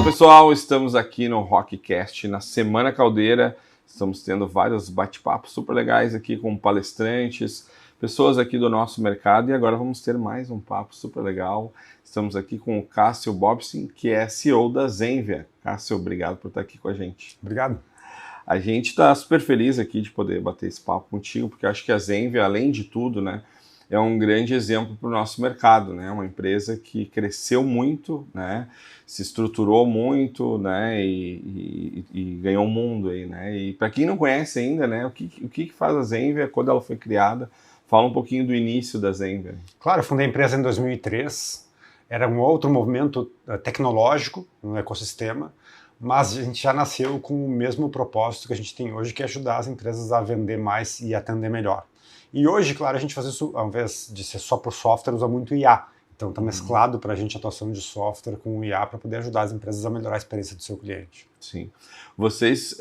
Fala pessoal, estamos aqui no Rockcast na Semana Caldeira. Estamos tendo vários bate-papos super legais aqui com palestrantes, pessoas aqui do nosso mercado, e agora vamos ter mais um papo super legal. Estamos aqui com o Cássio Bobsin, que é CEO da Zenvia. Cássio, obrigado por estar aqui com a gente. Obrigado. A gente está super feliz aqui de poder bater esse papo contigo, porque eu acho que a Zenvia, além de tudo, né, é um grande exemplo para o nosso mercado, né? Uma empresa que cresceu muito, né? Se estruturou muito, né? E ganhou o mundo aí, né? E para quem não conhece ainda, né? O que faz a Zenvia, quando ela foi criada? Fala um pouquinho do início da Zenvia. Claro, eu fundei a empresa em 2003. Era um outro movimento tecnológico no ecossistema, mas a gente já nasceu com o mesmo propósito que a gente tem hoje, que é ajudar as empresas a vender mais e atender melhor. E hoje, claro, a gente faz isso, ao invés de ser só por software, usa muito IA. Então está mesclado para a gente a atuação de software com o IA para poder ajudar as empresas a melhorar a experiência do seu cliente. Sim. Vocês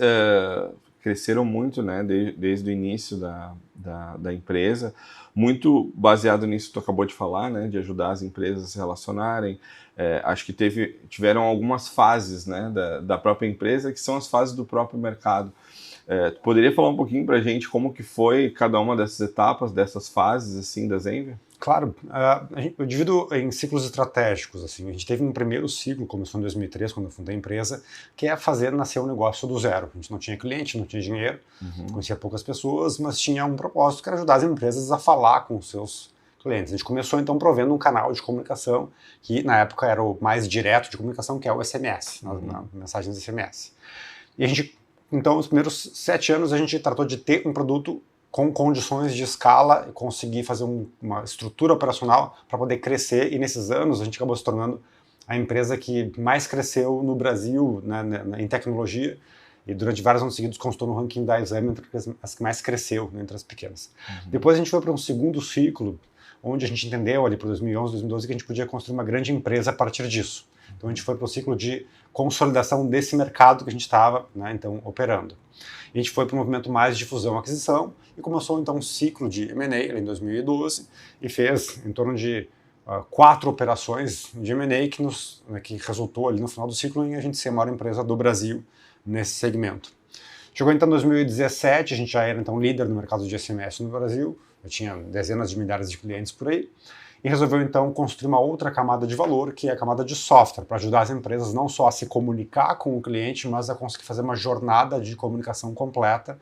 cresceram muito, né, desde o início da empresa, muito baseado nisso que tu acabou de falar, né, de ajudar as empresas a se relacionarem. Acho que tiveram algumas fases, né, da própria empresa, que são as fases do próprio mercado. Tu poderia falar um pouquinho para a gente como que foi cada uma dessas etapas, dessas fases, assim, da Zenvia? Claro, eu divido em ciclos estratégicos. Assim. A gente teve um primeiro ciclo, começou em 2003, quando eu fundei a empresa, que é fazer nascer um negócio do zero. A gente não tinha cliente, não tinha dinheiro, conhecia poucas pessoas, mas tinha um propósito que era ajudar as empresas a falar com os seus clientes. A gente começou, então, provendo um canal de comunicação, que na época era o mais direto de comunicação, que é o SMS, mensagens SMS. E a gente, então, os primeiros 7 anos, a gente tratou de ter um produto com condições de escala e conseguir fazer uma estrutura operacional para poder crescer, e nesses anos a gente acabou se tornando a empresa que mais cresceu no Brasil, né, em tecnologia, e durante vários anos seguidos constou no ranking da Exame entre as que mais cresceu, né, entre as pequenas. Depois a gente foi para um segundo ciclo, onde a gente entendeu ali para 2011, 2012 que a gente podia construir uma grande empresa a partir disso. Então a gente foi para o ciclo de consolidação desse mercado que a gente estava, né, então, operando. E a gente foi para um movimento mais de fusão e aquisição e começou então um ciclo de M&A em 2012 e fez em torno de 4 operações de M&A que resultou ali no final do ciclo em a gente ser a maior empresa do Brasil nesse segmento. Chegou então em 2017, a gente já era então líder no mercado de SMS no Brasil, eu tinha dezenas de milhares de clientes por aí, e resolveu então construir uma outra camada de valor, que é a camada de software, para ajudar as empresas não só a se comunicar com o cliente, mas a conseguir fazer uma jornada de comunicação completa.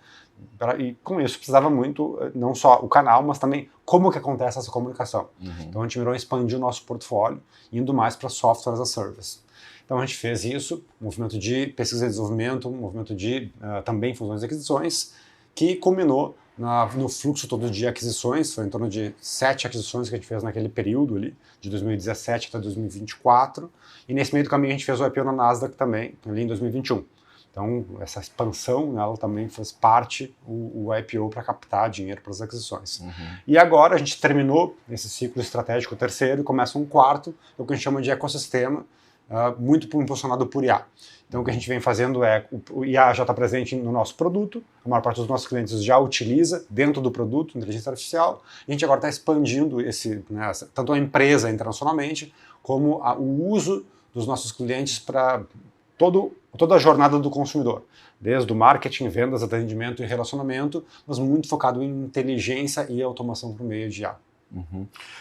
E com isso precisava muito, não só o canal, mas também como que acontece essa comunicação. Então a gente mirou expandir o nosso portfólio, indo mais para software as a service. Então a gente fez isso, um movimento de pesquisa e desenvolvimento, um movimento de também fusões e aquisições, que culminou no fluxo todo de aquisições. Foi em torno de 7 aquisições que a gente fez naquele período ali, de 2017 até 2024, e nesse meio do caminho a gente fez o IPO na Nasdaq também, ali em 2021. Então essa expansão, ela também fez parte o IPO para captar dinheiro para as aquisições. E agora a gente terminou esse ciclo estratégico terceiro e começa um quarto, o que a gente chama de ecossistema, muito impulsionado por IA. Então o que a gente vem fazendo o IA já está presente no nosso produto, a maior parte dos nossos clientes já utiliza dentro do produto inteligência artificial, e a gente agora está expandindo tanto a empresa internacionalmente, como o uso dos nossos clientes para toda a jornada do consumidor, desde o marketing, vendas, atendimento e relacionamento, mas muito focado em inteligência e automação por meio de IA.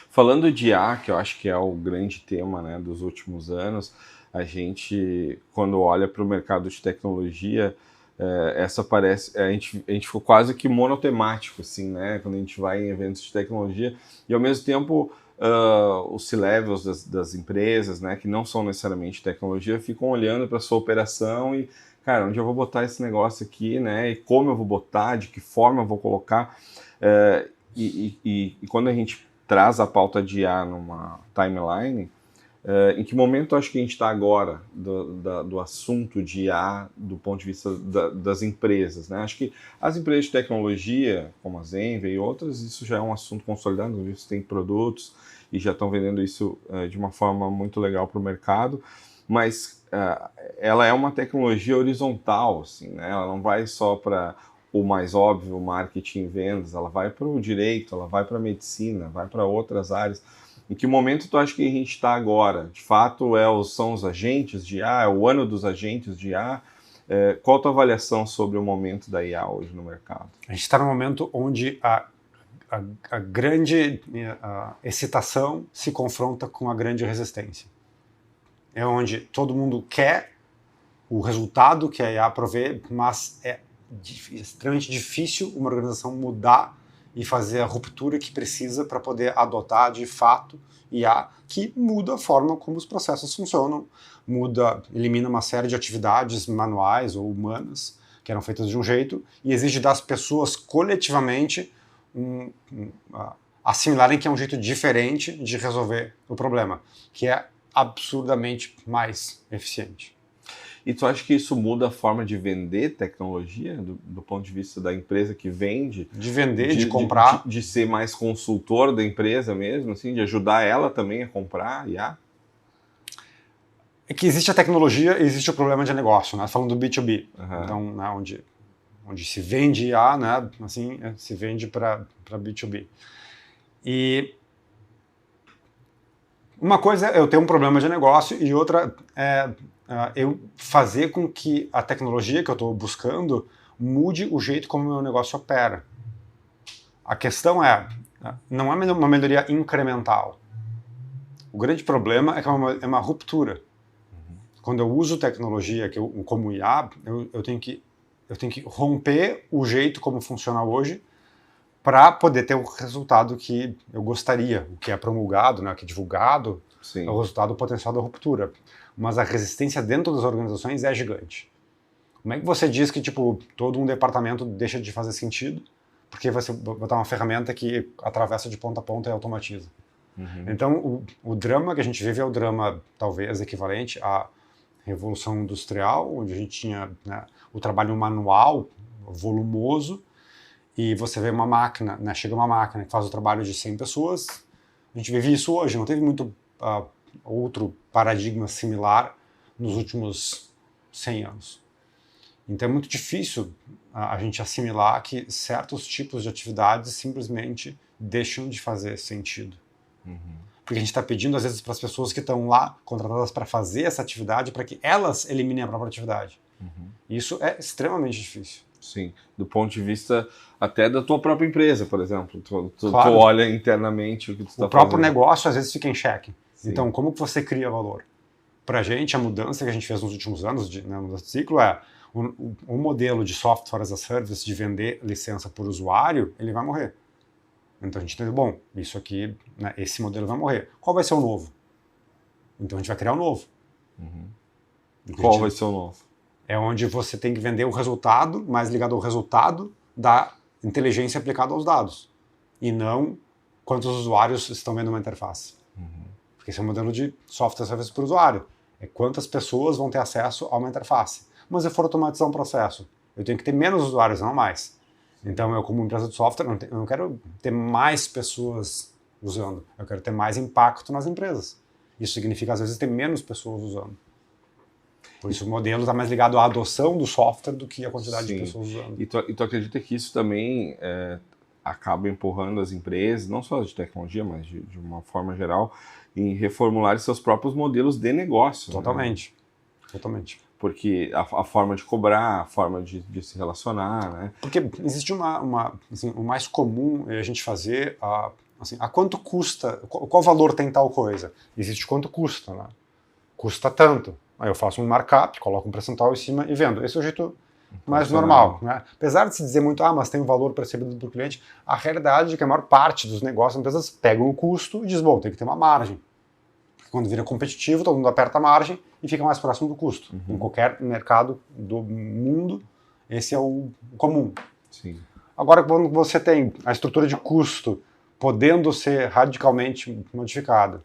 Falando de IA, que eu acho que é o grande tema, né, dos últimos anos, a gente, quando olha para o mercado de tecnologia, a gente ficou quase que monotemático, assim, né, quando a gente vai em eventos de tecnologia, e ao mesmo tempo os C-levels das empresas, né, que não são necessariamente tecnologia, ficam olhando para a sua operação e, cara, onde eu vou botar esse negócio aqui, né, e como eu vou botar, de que forma eu vou colocar. E quando a gente traz a pauta de IA numa timeline, em que momento acho que a gente está agora do assunto de IA do ponto de vista das empresas, né? Acho que as empresas de tecnologia, como a Zenvia e outras, isso já é um assunto consolidado, eles têm produtos e já estão vendendo isso de uma forma muito legal para o mercado, mas ela é uma tecnologia horizontal, assim, né? Ela não vai só para o mais óbvio, marketing e vendas, ela vai para o direito, ela vai para a medicina, vai para outras áreas. Em que momento tu acha que a gente está agora? De fato, são os agentes de IA? É o ano dos agentes de IA? Qual a tua avaliação sobre o momento da IA hoje no mercado? A gente está num momento onde a grande excitação se confronta com a grande resistência. É onde todo mundo quer o resultado que a IA provê, mas é extremamente difícil uma organização mudar e fazer a ruptura que precisa para poder adotar de fato IA, que muda a forma como os processos funcionam, elimina uma série de atividades manuais ou humanas que eram feitas de um jeito e exige das pessoas coletivamente assimilarem que é um jeito diferente de resolver o problema, que é absurdamente mais eficiente. E tu acha que isso muda a forma de vender tecnologia, do ponto de vista da empresa que vende? De vender, de comprar. De ser mais consultor da empresa mesmo, assim, de ajudar ela também a comprar IA? É que existe a tecnologia e existe o problema de negócio, né? Falando do B2B. Uhum. Então, né, onde se vende IA, né, assim, se vende para B2B. E uma coisa é eu ter um problema de negócio e outra é eu fazer com que a tecnologia que eu estou buscando mude o jeito como o meu negócio opera. A questão não é uma melhoria incremental. O grande problema é que é uma ruptura. Quando eu uso tecnologia como IA, eu tenho que romper o jeito como funciona hoje para poder ter o resultado que eu gostaria, o que é promulgado, né, que é divulgado, Sim. é o resultado potencial da ruptura. Mas a resistência dentro das organizações é gigante. Como é que você diz que todo um departamento deixa de fazer sentido porque você botar uma ferramenta que atravessa de ponta a ponta e automatiza? Uhum. Então, o drama que a gente vive é o drama, talvez, equivalente à Revolução Industrial, onde a gente tinha, né, o trabalho manual, volumoso, e você vê uma máquina, né, chega uma máquina que faz o trabalho de 100 pessoas. A gente vive isso hoje, não teve muito outro paradigma similar nos últimos 100 anos. Então é muito difícil a gente assimilar que certos tipos de atividades simplesmente deixam de fazer sentido. Uhum. Porque a gente está pedindo, às vezes, para as pessoas que estão lá contratadas para fazer essa atividade, para que elas eliminem a própria atividade. Uhum. Isso é extremamente difícil. Sim, do ponto de vista até da tua própria empresa, por exemplo. Tu Claro. olha internamente o que tu está fazendo. O próprio negócio, às vezes, fica em xeque. Sim. Então, como que você cria valor? Para a gente, a mudança que a gente fez nos últimos anos, né, no ciclo, o modelo de software as a service, de vender licença por usuário, ele vai morrer. Então a gente entendeu, bom, isso aqui, né, esse modelo vai morrer. Qual vai ser o novo? Então a gente vai criar um novo. Uhum. Qual vai ser o novo? É onde você tem que vender o resultado, mais ligado ao resultado da inteligência aplicada aos dados. E não quantos usuários estão vendo uma interface. Uhum. Porque esse é um modelo de software service por usuário. É quantas pessoas vão ter acesso a uma interface. Mas se eu for automatizar um processo, eu tenho que ter menos usuários, não mais. Então, eu como empresa de software, eu não quero ter mais pessoas usando. Eu quero ter mais impacto nas empresas. Isso significa, às vezes, ter menos pessoas usando. Por isso, o modelo está mais ligado à adoção do software do que à quantidade de pessoas usando. E tu acredita que isso também acaba empurrando as empresas, não só de tecnologia, mas de uma forma geral, em reformular seus próprios modelos de negócio? Totalmente. Né? Totalmente. Porque a forma de cobrar, a forma de se relacionar, né? Porque existe assim, o mais comum é a gente fazer a quanto custa, qual valor tem tal coisa. Existe quanto custa, né? Custa tanto. Aí eu faço um markup, coloco um percentual em cima e vendo. Esse é o jeito mais normal, né? Apesar de se dizer muito, mas tem um valor percebido por cliente, a realidade é que a maior parte dos negócios, as empresas pegam o custo e dizem, bom, tem que ter uma margem. Porque quando vira competitivo, todo mundo aperta a margem e fica mais próximo do custo. Uhum. Em qualquer mercado do mundo, esse é o comum. Sim. Agora, quando você tem a estrutura de custo podendo ser radicalmente modificada,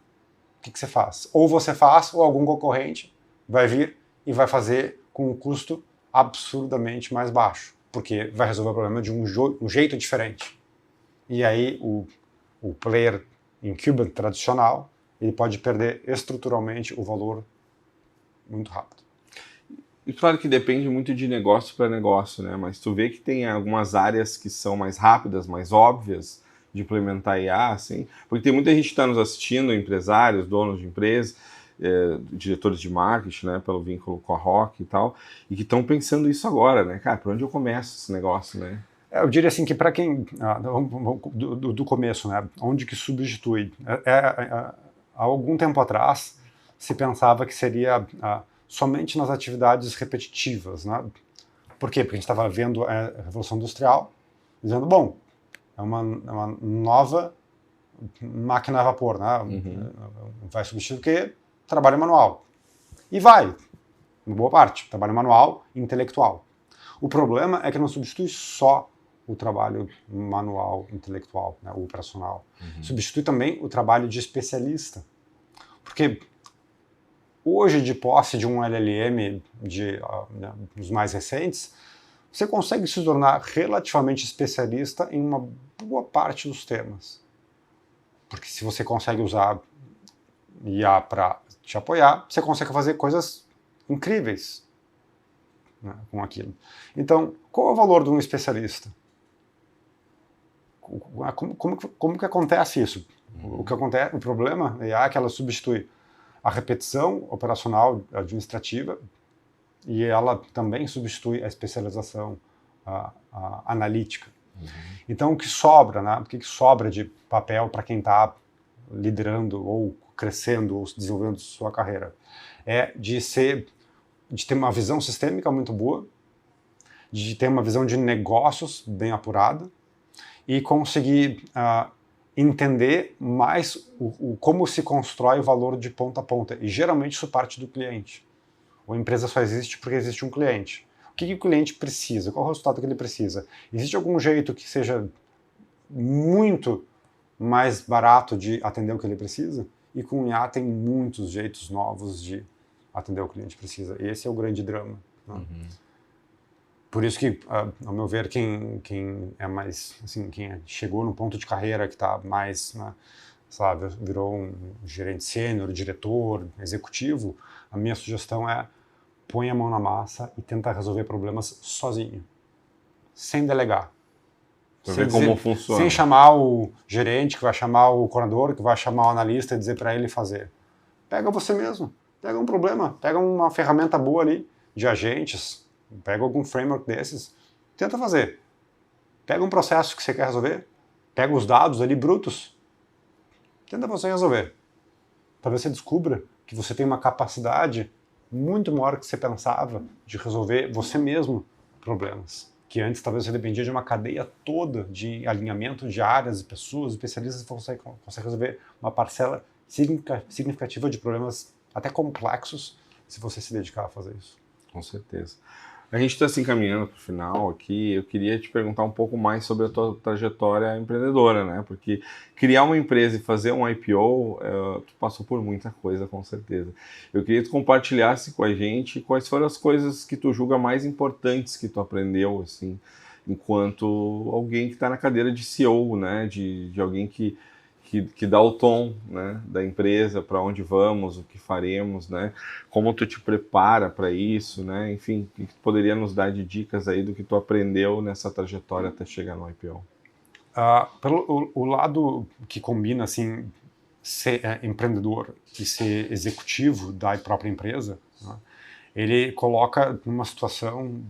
o que você faz? Ou você faz, ou algum concorrente vai vir e vai fazer com um custo absurdamente mais baixo, porque vai resolver o problema de um jeito diferente. E aí o player incumbent tradicional, ele pode perder estruturalmente o valor muito rápido. E claro que depende muito de negócio para negócio, né? Mas tu vê que tem algumas áreas que são mais rápidas, mais óbvias, de implementar IA, assim? Porque tem muita gente que está nos assistindo, empresários, donos de empresas, diretores de marketing, né, pelo vínculo com a Rock e tal, e que estão pensando isso agora, né? Cara, por onde eu começo esse negócio, né? Eu diria assim que para quem, do começo, né, onde que substitui? Há algum tempo atrás se pensava que seria somente nas atividades repetitivas, né? Por quê? Porque a gente estava vendo a Revolução Industrial, dizendo, bom, é uma nova máquina a vapor, né? Vai substituir o quê? Trabalho manual. E vai, em boa parte, trabalho manual e intelectual. O problema é que não substitui só o trabalho manual, intelectual, né, o operacional. Substitui também o trabalho de especialista. Porque hoje, de posse de um LLM dos mais recentes, você consegue se tornar relativamente especialista em uma boa parte dos temas. Porque se você consegue usar IA para te apoiar, você consegue fazer coisas incríveis, né, com aquilo. Então, qual é o valor de um especialista? Como que acontece isso? O problema é que ela substitui a repetição operacional administrativa e ela também substitui a especialização analítica. Então, o que sobra, né? O que sobra de papel para quem está liderando ou crescendo ou desenvolvendo sua carreira? É de ter uma visão sistêmica muito boa, de ter uma visão de negócios bem apurada, e conseguir entender mais como se constrói o valor de ponta a ponta. E geralmente isso parte do cliente. A empresa só existe porque existe um cliente. O que o cliente precisa? Qual é o resultado que ele precisa? Existe algum jeito que seja muito mais barato de atender o que ele precisa? E com o IA tem muitos jeitos novos de atender o que o cliente precisa. Esse é o grande drama. Né? Por isso que, ao meu ver, quem é mais, assim, quem chegou no ponto de carreira que está mais, né, sabe, virou um gerente sênior, diretor, executivo, a minha sugestão é põe a mão na massa e tenta resolver problemas sozinho, sem delegar. Para ver como funciona. Sem chamar o gerente, que vai chamar o coordenador, que vai chamar o analista e dizer para ele fazer. Pega você mesmo, pega um problema, pega uma ferramenta boa ali de agentes, pega algum framework desses, tenta fazer. Pega um processo que você quer resolver, pega os dados ali brutos, tenta você resolver. Talvez você descubra que você tem uma capacidade muito maior que você pensava de resolver você mesmo problemas. Que antes talvez você dependia de uma cadeia toda de alinhamento de áreas e pessoas, especialistas, que consegue resolver uma parcela significativa de problemas até complexos se você se dedicar a fazer isso. Com certeza. A gente está se encaminhando para o final aqui. Eu queria te perguntar um pouco mais sobre a tua trajetória empreendedora, né? Porque criar uma empresa e fazer um IPO, tu passou por muita coisa, com certeza. Eu queria que tu compartilhasse com a gente quais foram as coisas que tu julga mais importantes que tu aprendeu, assim, enquanto alguém que está na cadeira de CEO, né? De alguém que dá o tom, né, da empresa, para onde vamos, o que faremos, né, como tu te prepara para isso, né, enfim, o que tu poderia nos dar de dicas aí do que tu aprendeu nessa trajetória até chegar no IPO? O lado que combina, assim, ser empreendedor e ser executivo da própria empresa, né, ele coloca numa situação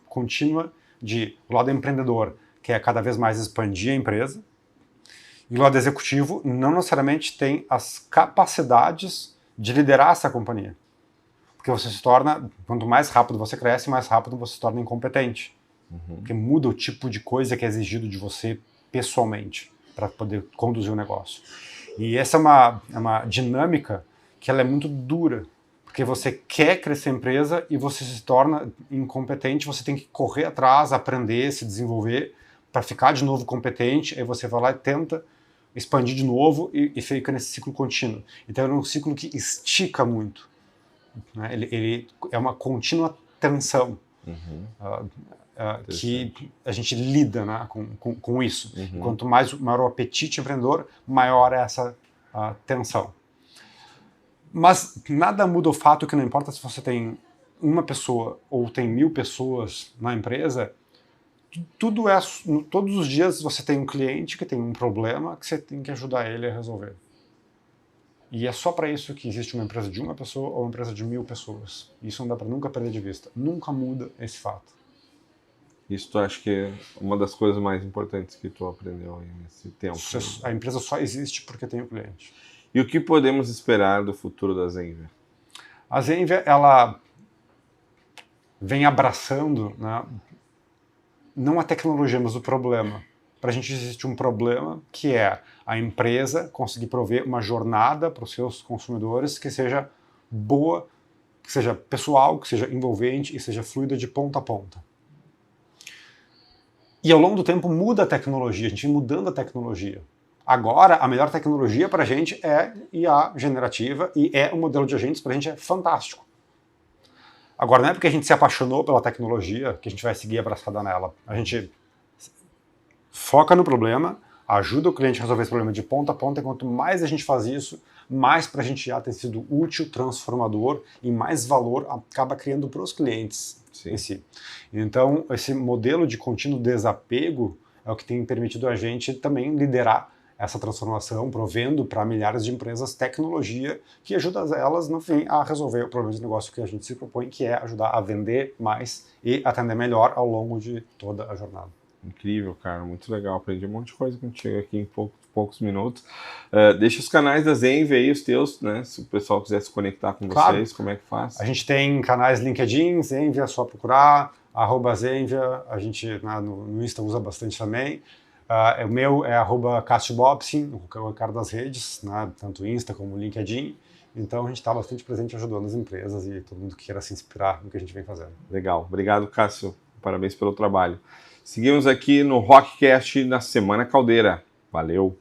contínua de o lado empreendedor, que é cada vez mais expandir a empresa, e o lado executivo não necessariamente tem as capacidades de liderar essa companhia. Porque você se torna, quanto mais rápido você cresce, mais rápido você se torna incompetente. Porque muda o tipo de coisa que é exigido de você pessoalmente para poder conduzir o negócio. E essa é uma dinâmica que ela é muito dura. Porque você quer crescer a empresa e você se torna incompetente, você tem que correr atrás, aprender, se desenvolver para ficar de novo competente, aí você vai lá e tenta expandir de novo e fica nesse ciclo contínuo. Então é um ciclo que estica muito. Né? Ele é uma contínua tensão que a gente lida, né, com isso. Quanto maior o apetite empreendedor, maior é essa tensão. Mas nada muda o fato que não importa se você tem uma pessoa ou tem 1000 pessoas na empresa, Tudo é, todos os dias você tem um cliente que tem um problema que você tem que ajudar ele a resolver. E é só para isso que existe uma empresa de uma pessoa ou uma empresa de 1000 pessoas. Isso não dá para nunca perder de vista. Nunca muda esse fato. Isso tu acha que é uma das coisas mais importantes que tu aprendeu aí nesse tempo? A empresa só existe porque tem o cliente. E o que podemos esperar do futuro da Zenvia? A Zenvia, ela vem abraçando, né, não a tecnologia, mas o problema. Para a gente existe um problema que é a empresa conseguir prover uma jornada para os seus consumidores que seja boa, que seja pessoal, que seja envolvente e seja fluida de ponta a ponta. E ao longo do tempo muda a tecnologia, a gente vem mudando a tecnologia. Agora, a melhor tecnologia para a gente é IA generativa e o modelo de agentes para a gente é fantástico. Agora, não é porque a gente se apaixonou pela tecnologia que a gente vai seguir abraçada nela. A gente foca no problema, ajuda o cliente a resolver esse problema de ponta a ponta, e quanto mais a gente faz isso, mais para a gente já ter sido útil, transformador e mais valor acaba criando para os clientes em si. Então, esse modelo de contínuo desapego é o que tem permitido a gente também liderar essa transformação, provendo para milhares de empresas tecnologia que ajuda elas, no fim, a resolver o problema de negócio que a gente se propõe, que é ajudar a vender mais e atender melhor ao longo de toda a jornada. Incrível, cara, muito legal. Aprendi um monte de coisa contigo aqui em poucos minutos. Deixa os canais da Zenvia aí, os teus, né? Se o pessoal quiser se conectar com vocês, como é que faz? A gente tem canais LinkedIn, Zenvia, é só procurar, @Zenvia, a gente no Insta usa bastante também. O meu é @CastioBobsin, o cara das redes, né? Tanto Insta como LinkedIn. Então a gente está bastante presente ajudando as empresas e todo mundo que queira se inspirar no que a gente vem fazendo. Legal. Obrigado, Cássio. Parabéns pelo trabalho. Seguimos aqui no Rockcast na Semana Caldeira. Valeu!